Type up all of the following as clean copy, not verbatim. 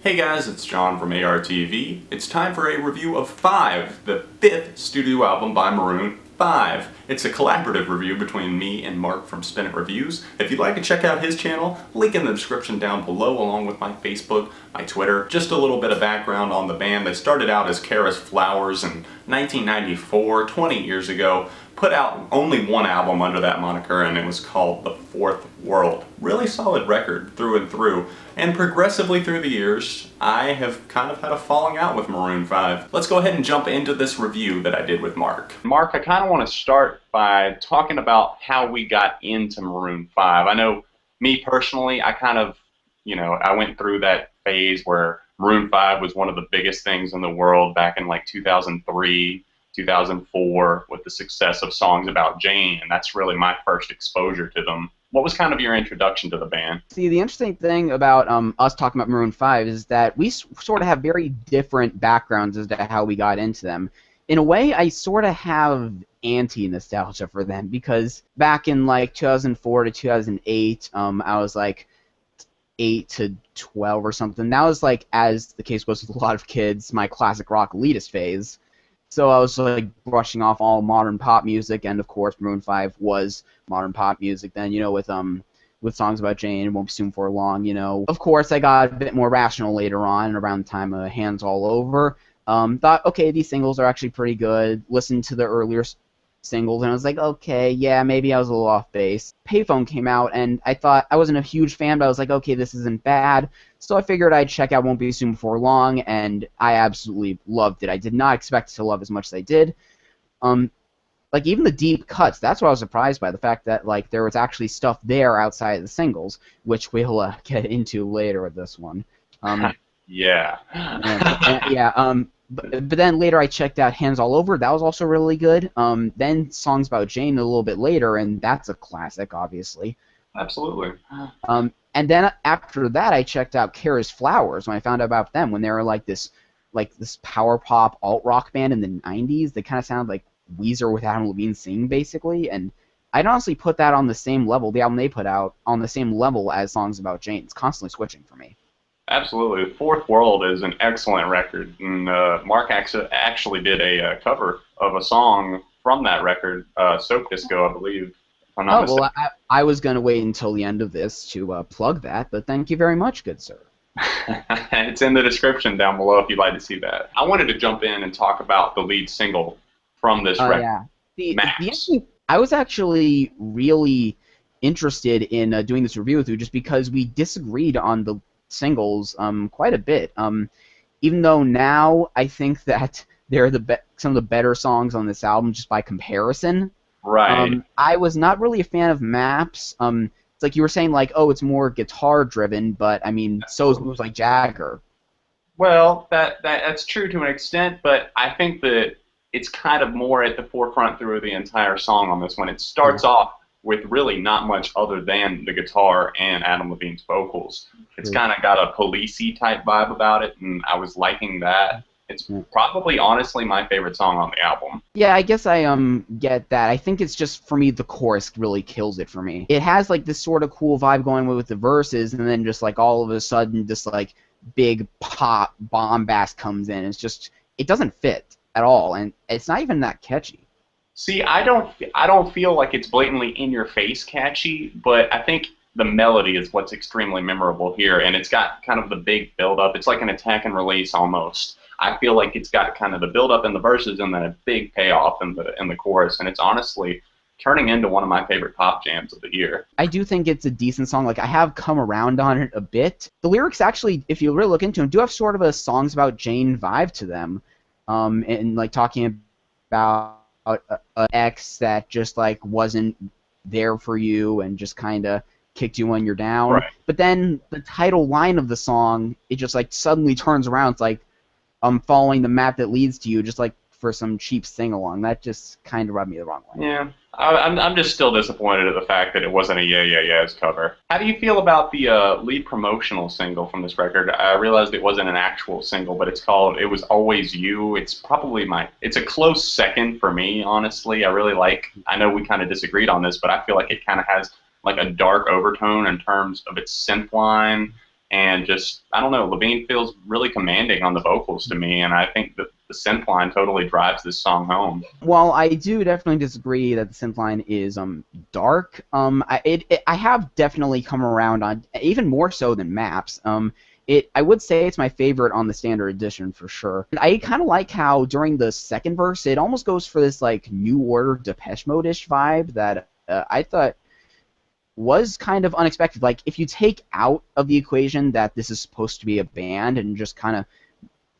Hey guys, it's John from ARTV. It's time for a review of Five, the fifth studio album by Maroon 5. It's a collaborative review between me and Mark from Spin It Reviews. If you'd like to check out his channel, link in the description down below along with my Facebook, my Twitter. Just a little bit of background on the band. They started out as Kara's Flowers in 1994, 20 years ago. Put out only one album under that moniker, and it was called The Fourth World. Really solid record through and through. And progressively through the years, I have kind of had a falling out with Maroon 5. Let's go ahead and jump into this review that I did with Mark. Mark, I kind of want to start by talking about how we got into Maroon 5. I know me personally, I kind of, I went through that phase where Maroon 5 was one of the biggest things in the world back in like 2003. 2004 with the success of Songs About Jane, and that's really my first exposure to them. What was kind of your introduction to the band? See, the interesting thing about us talking about Maroon 5 is that we sort of have very different backgrounds as to how we got into them. In a way, I sort of have anti-nostalgia for them because back in like 2004 to 2008, I was like 8 to 12 or something. That was like, as the case was with a lot of kids, my classic rock elitist phase. So I was like brushing off all modern pop music, and of course Maroon 5 was modern pop music then, with Songs About Jane, It Won't Be Soon For Long, Of course I got a bit more rational later on, around the time of Hands All Over. Thought, okay, these singles are actually pretty good. Listened to the earlier singles, and I was like, okay, yeah, maybe I was a little off base. Payphone came out, and I thought, I wasn't a huge fan, but I was like, okay, this isn't bad. So I figured I'd check out Won't Be Soon Before Long, and I absolutely loved it. I did not expect to love as much as I did. Like, even the deep cuts, that's what I was surprised by, the fact that, like, there was actually stuff there outside of the singles, which we'll get into later with this one. Yeah. But then later I checked out Hands All Over. That was also really good. Then Songs About Jane a little bit later, and that's a classic, obviously. Absolutely. And then after that, I checked out Kara's Flowers when I found out about them, when they were like this power pop alt rock band in the '90s. They kind of sounded like Weezer with Adam Levine singing, basically. And I'd honestly put that on the same level, the album they put out, on the same level as Songs About Jane. It's constantly switching for me. Absolutely. Fourth World is an excellent record, and Mark actually did a cover of a song from that record, Soap Disco, I believe. If I'm not mistaken. Well, I was going to wait until the end of this to plug that, but thank you very much, good sir. It's in the description down below if you'd like to see that. I wanted to jump in and talk about the lead single from this record, Maps. I was actually really interested in doing this review with you just because we disagreed on the singles quite a bit. Even though now I think that they're some of the better songs on this album just by comparison. Right. I was not really a fan of Maps. It's like you were saying, like, oh, it's more guitar driven, but I mean, so is moves like Jagger. Well, that's true to an extent, but I think that it's kind of more at the forefront through the entire song on this one. It starts off with really not much other than the guitar and Adam Levine's vocals. It's kind of got a policey type vibe about it, and I was liking that. It's probably, honestly, my favorite song on the album. Yeah, I guess I get that. I think it's just, for me, the chorus really kills it for me. It has like this sort of cool vibe going with the verses, and then just like all of a sudden, this like big pop bombast comes in. It's just, it doesn't fit at all, and it's not even that catchy. See, I don't feel like it's blatantly in your face catchy, but I think the melody is what's extremely memorable here, and it's got kind of the big build-up. It's like an attack and release almost. I feel like it's got kind of the build-up in the verses and then a big payoff in the chorus, and it's honestly turning into one of my favorite pop jams of the year. I do think it's a decent song. Like, I have come around on it a bit. The lyrics actually, if you really look into them, do have sort of a Songs About Jane vibe to them, and like talking about an ex that just like wasn't there for you and just kind of kicked you when you're down. Right. But then the title line of the song, it just like suddenly turns around. It's like, following the map that leads to you, just like for some cheap sing-along. That just kind of rubbed me the wrong way. Yeah, I'm just still disappointed at the fact that it wasn't a Yeah Yeah Yeahs cover. How do you feel about the lead promotional single from this record? I realized it wasn't an actual single, but it's called It Was Always You. It's probably it's a close second for me, honestly. I know we kind of disagreed on this, but I feel like it kind of has like a dark overtone in terms of its synth line and just, I don't know, Levine feels really commanding on the vocals to me, and I think that the synth line totally drives this song home. Well, I do definitely disagree that the synth line is dark. I have definitely come around on even more so than Maps. I would say it's my favorite on the standard edition for sure. And I kind of like how during the second verse it almost goes for this like New Order Depeche Mode-ish vibe that I thought was kind of unexpected. Like if you take out of the equation that this is supposed to be a band and just kind of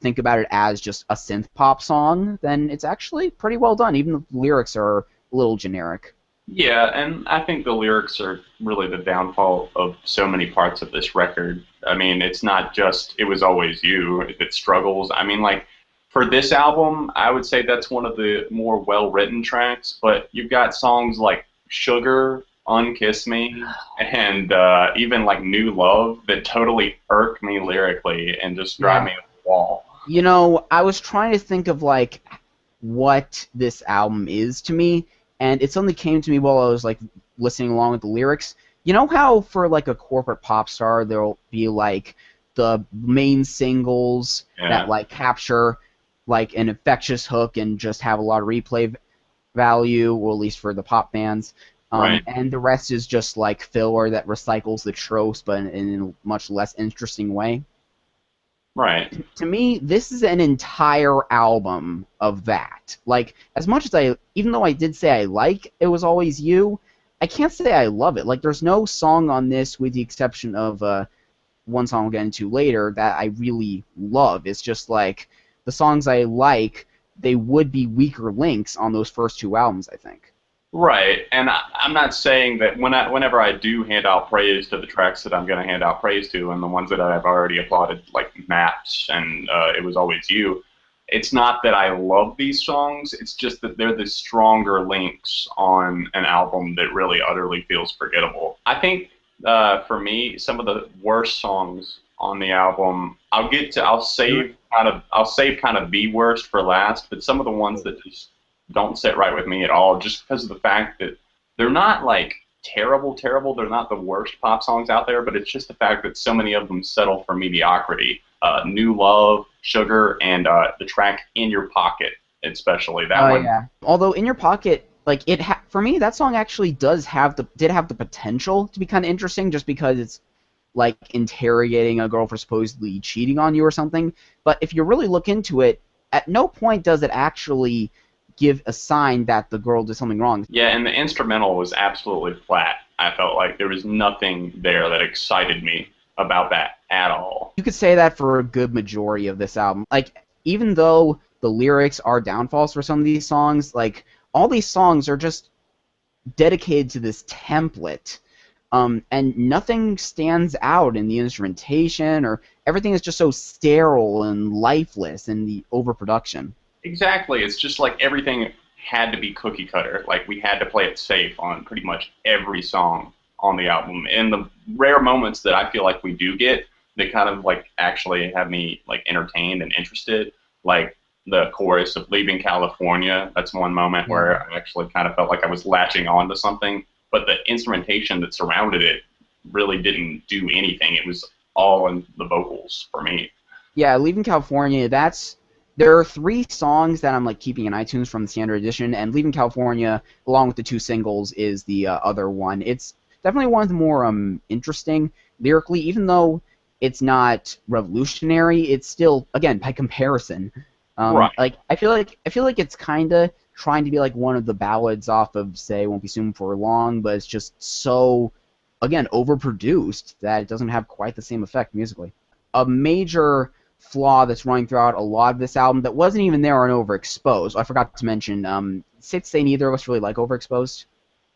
think about it as just a synth pop song, then it's actually pretty well done. Even the lyrics are a little generic. Yeah, and I think the lyrics are really the downfall of so many parts of this record. I mean, it's not just "It Was Always You" that struggles. I mean, like, for this album, I would say that's one of the more well-written tracks, but you've got songs like "Sugar," "Unkiss Me," and even like "New Love" that totally irk me lyrically and just drive me up the wall. You know, I was trying to think of like what this album is to me, and it suddenly came to me while I was like listening along with the lyrics. You know how for like a corporate pop star there'll be like the main singles Yeah, that like capture like an infectious hook and just have a lot of replay value, or at least for the pop bands. right, And the rest is just like filler that recycles the tropes, but in a much less interesting way. right. To me, this is an entire album of that. Like, as much as even though I did say I like It Was Always You, I can't say I love it. Like, there's no song on this, with the exception of one song we'll get into later, that I really love. It's just like, the songs I like, they would be weaker links on those first two albums, I think. Right, and I'm not saying that whenever I do hand out praise to the tracks that I'm going to hand out praise to, and the ones that I've already applauded, like Maps and It Was Always You, it's not that I love these songs. It's just that they're the stronger links on an album that really utterly feels forgettable. I think for me, some of the worst songs on the album, I'll save kind of the worst for last, but some of the ones that just don't sit right with me at all, just because of the fact that they're not like terrible. They're not the worst pop songs out there, but it's just the fact that so many of them settle for mediocrity. New Love, Sugar, and the track In Your Pocket, especially that Oh one. yeah. Although In Your Pocket, like for me, that song actually did have the potential to be kind of interesting, just because it's like interrogating a girl for supposedly cheating on you or something. But if you really look into it, at no point does it actually give a sign that the girl did something wrong. Yeah, and the instrumental was absolutely flat. I felt like there was nothing there that excited me about that at all. You could say that for a good majority of this album. Like, even though the lyrics are downfalls for some of these songs, like, all these songs are just dedicated to this template. And nothing stands out in the instrumentation, or everything is just so sterile and lifeless in the overproduction. Exactly. It's just like everything had to be cookie cutter. Like we had to play it safe on pretty much every song on the album. And the rare moments that I feel like we do get that kind of like actually have me like entertained and interested, like the chorus of Leaving California. That's one moment where I actually kind of felt like I was latching on to something, but the instrumentation that surrounded it really didn't do anything. It was all in the vocals for me. Yeah, Leaving California, there are three songs that I'm like keeping in iTunes from the standard edition, and Leaving California, along with the two singles, is the other one. It's definitely one of the more interesting lyrically, even though it's not revolutionary. It's still, again, by comparison, Right. like I feel like it's kind of trying to be like one of the ballads off of, say, Won't Be Soon for Long, but it's just so, again, overproduced that it doesn't have quite the same effect musically. A major flaw that's running throughout a lot of this album that wasn't even there on Overexposed. I forgot to mention, safe to say neither of us really like Overexposed.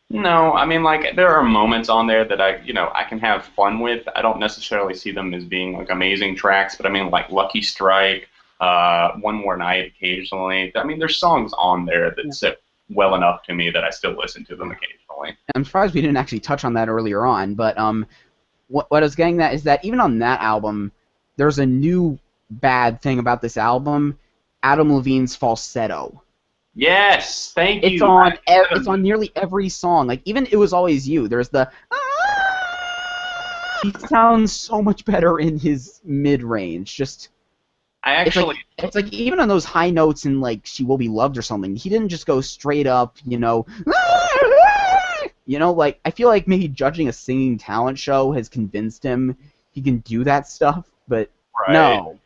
No, I mean, like, there are moments on there that I can have fun with. I don't necessarily see them as being, like, amazing tracks, but I mean, like, Lucky Strike, One More Night occasionally. I mean, there's songs on there that sit well enough to me that I still listen to them occasionally. I'm surprised we didn't actually touch on that earlier on, but what I was getting at is that even on that album, there's a new bad thing about this album: Adam Levine's falsetto. Yes, thank It's you. it's on nearly every song. Like, even It Was Always You. There's the He sounds so much better in his mid-range. Just I it's like actually, it's like even on those high notes in like "She Will Be Loved" or something, he didn't just go straight up, like I feel like maybe judging a singing talent show has convinced him he can do that stuff, but right. no.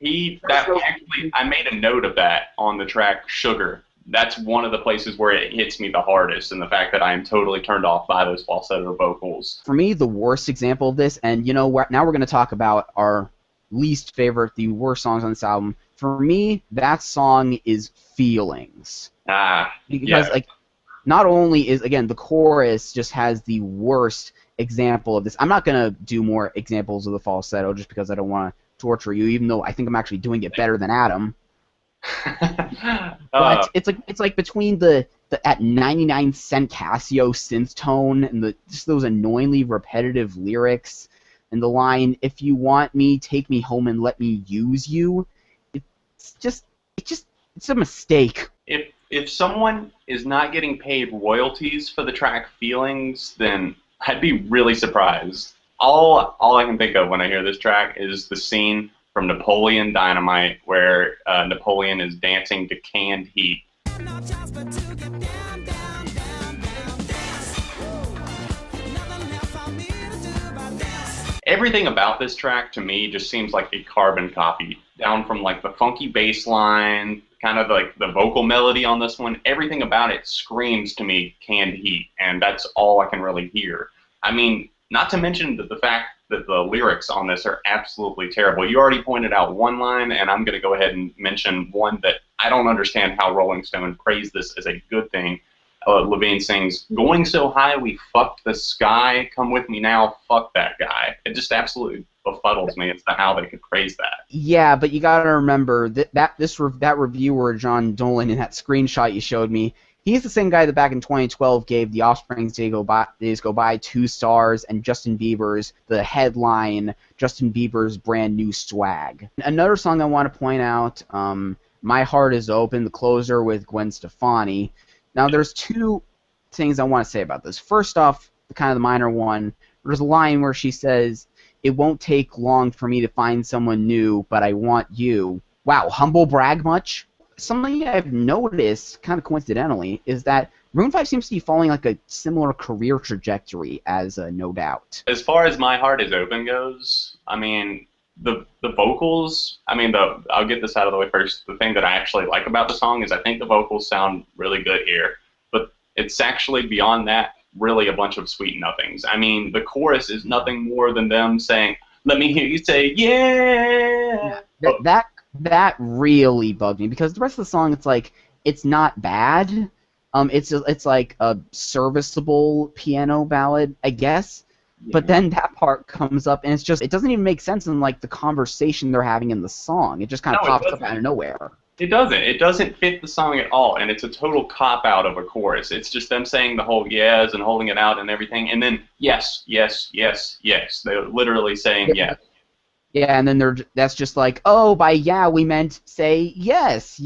That actually, I made a note of that on the track Sugar. That's one of the places where it hits me the hardest, and the fact that I am totally turned off by those falsetto vocals. For me, the worst example of this, and now we're going to talk about our least favorite, the worst songs on this album. For me, that song is Feelings. Ah, Because, yeah. like, not only is, again, the chorus just has the worst example of this. I'm not going to do more examples of the falsetto just because I don't want to torture you, even though I think I'm actually doing it better than Adam. uh, But it's like between the at 99 cent Casio synth tone and just those annoyingly repetitive lyrics and the line "If you want me, take me home and let me use you." It's just it's a mistake. if someone is not getting paid royalties for the track Feelings, then I'd be really surprised. All I can think of when I hear this track is the scene from Napoleon Dynamite where Napoleon is dancing to Canned Heat. Everything about this track to me just seems like a carbon copy, down from like the funky bass line, kind of like the vocal melody on this one. Everything about it screams to me Canned Heat, and that's all I can really hear. I mean, not to mention that the fact that the lyrics on this are absolutely terrible. You already pointed out one line, and I'm going to go ahead and mention one that I don't understand how Rolling Stone praised this as a good thing. Levine sings, "Going so high we fucked the sky, come with me now, fuck that guy." It just absolutely befuddles me as to how they could praise that. Yeah, but you gotta remember that reviewer John Dolan in that screenshot you showed me, he's the same guy that back in 2012 gave The Offspring's Days Go By 2 stars and Justin Bieber's the headline Justin Bieber's Brand New Swag. Another song I want to point out, My Heart Is Open, the closer with Gwen Stefani. Now there's two things I want to say about this. First off, kind of the minor one, there's a line where she says, "It won't take long for me to find someone new, but I want you." Wow, humble brag much? Something I've noticed, kind of coincidentally, is that Maroon 5 seems to be following like a similar career trajectory as No Doubt. As far as My Heart Is Open goes, I mean, the vocals, I mean, I'll get this out of the way first. The thing that I actually like about the song is I think the vocals sound really good here, but it's actually beyond that really a bunch of sweet nothings. I mean, the chorus is nothing more than them saying, "Let me hear you say yeah." That really bugged me because the rest of the song, it's not bad. It's like a serviceable piano ballad, I guess. But then that part comes up and it doesn't even make sense in like the conversation they're having in the song. It just kind of No, it pops up doesn't. out of nowhere. It doesn't. It doesn't fit the song at all, and it's a total cop out of a chorus. It's just them saying the whole yes and holding it out and everything, and then yes, yes, yes, yes. They're literally saying yes. Yeah, and then that's just like, oh, by yeah we meant say yes.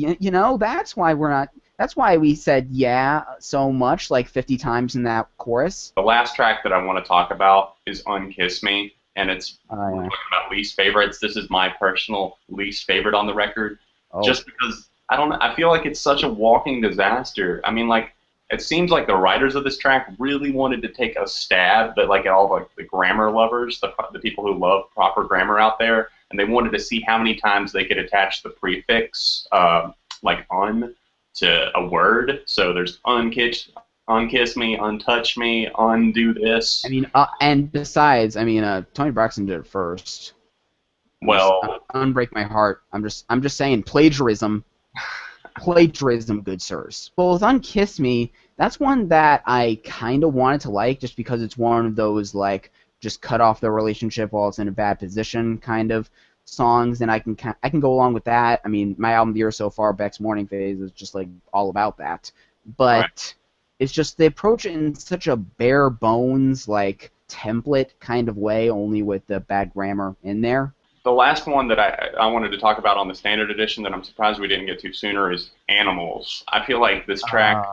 That's why we said yeah so much, like 50 times in that chorus. The last track that I want to talk about is "Unkiss Me," and we're Yeah. talking about least favorites. This is my personal least favorite on the record, Oh. just because I don't know. I feel like it's such a walking disaster. I mean, like it seems like the writers of this track really wanted to take a stab at like all like the grammar lovers, the people who love proper grammar out there, and they wanted to see how many times they could attach the prefix like "un" to a word. So there's unkiss me, untouch me, undo this. I mean, and besides, I mean, Tony Braxton did it first. Well, Unbreak My Heart. I'm just saying plagiarism. Plagiarism, good sirs. Well, with Unkiss Me, that's one that I kind of wanted to like just because it's one of those, like, just cut off the relationship while it's in a bad position kind of songs, and I can go along with that. I mean, my album of the year so far, Beck's Morning Phase, is just, like, all about that. But right. it's just they approach it in such a bare bones, like, template kind of way, only with the bad grammar in there. The last one that I wanted to talk about on the standard edition that I'm surprised we didn't get to sooner is Animals. I feel like this track,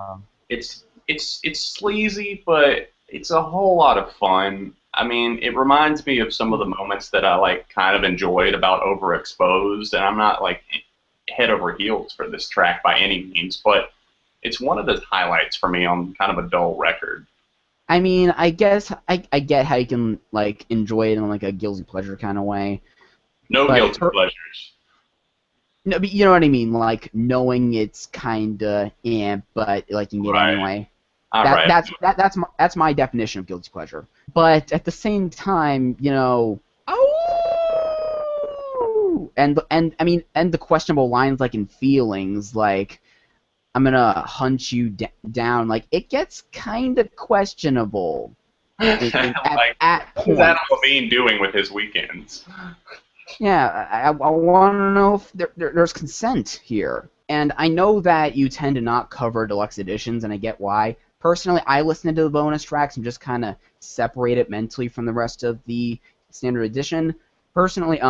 it's sleazy, but it's a whole lot of fun. I mean, it reminds me of some of the moments that I like kind of enjoyed about Overexposed, and I'm not like head over heels for this track by any means, but it's one of the highlights for me on kind of a dull record. I mean, I guess I get how you can like enjoy it in like a guilty pleasure kind of way, No but guilty pleasures. no, but you know what I mean, like knowing it's kinda but liking it Right. anyway. All That right. that's that, that's my definition of guilty pleasure. But at the same time, oh, and I mean, and the questionable lines like in feelings, like I'm gonna hunt you down, like it gets kind of questionable Like, at what is Adam points. Levine doing with his weekends? Yeah, I want to know if there's consent here. And I know that you tend to not cover deluxe editions, and I get why. Personally, I listen to the bonus tracks and just kind of separate it mentally from the rest of the standard edition. Personally,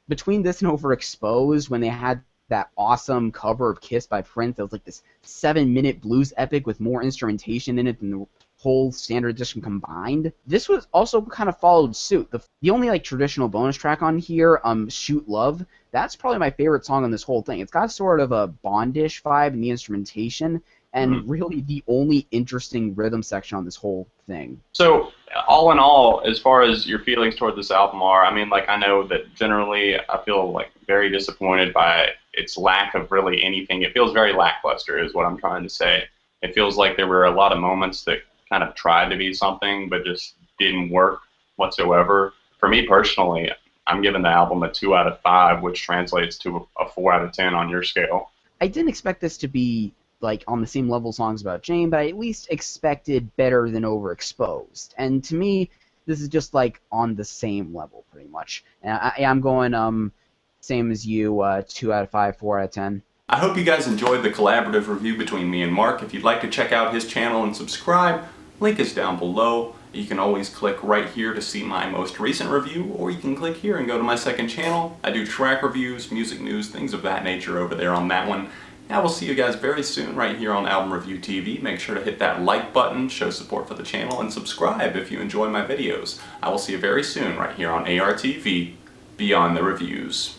between this and Overexposed, when they had that awesome cover of Kiss by Prince, that was like this 7-minute blues epic with more instrumentation in it than the whole standard edition combined. This was also kind of followed suit. The only like traditional bonus track on here, Shoot Love, that's probably my favorite song on this whole thing. It's got sort of a Bondish vibe in the instrumentation, Hmm. and really the only interesting rhythm section on this whole thing. So, all in all, as far as your feelings toward this album are, I mean, like, I know that generally I feel like very disappointed by its lack of really anything. It feels very lackluster, is what I'm trying to say. It feels like there were a lot of moments that kind of tried to be something, but just didn't work whatsoever. For me personally, I'm giving the album a 2 out of 5, which translates to a 4 out of 10 on your scale. I didn't expect this to be like on the same level songs about Jane, but I at least expected better than Overexposed. And to me, this is just like on the same level pretty much. And I'm going same as you, 2 out of 5, 4 out of 10. I hope you guys enjoyed the collaborative review between me and Mark. If you'd like to check out his channel and subscribe, link is down below. You can always click right here to see my most recent review, or you can click here and go to my second channel. I do track reviews, music news, things of that nature over there on that one. And I will see you guys very soon right here on Album Review TV. Make sure to hit that like button, show support for the channel, and subscribe if you enjoy my videos. I will see you very soon right here on ARTV, Beyond the Reviews.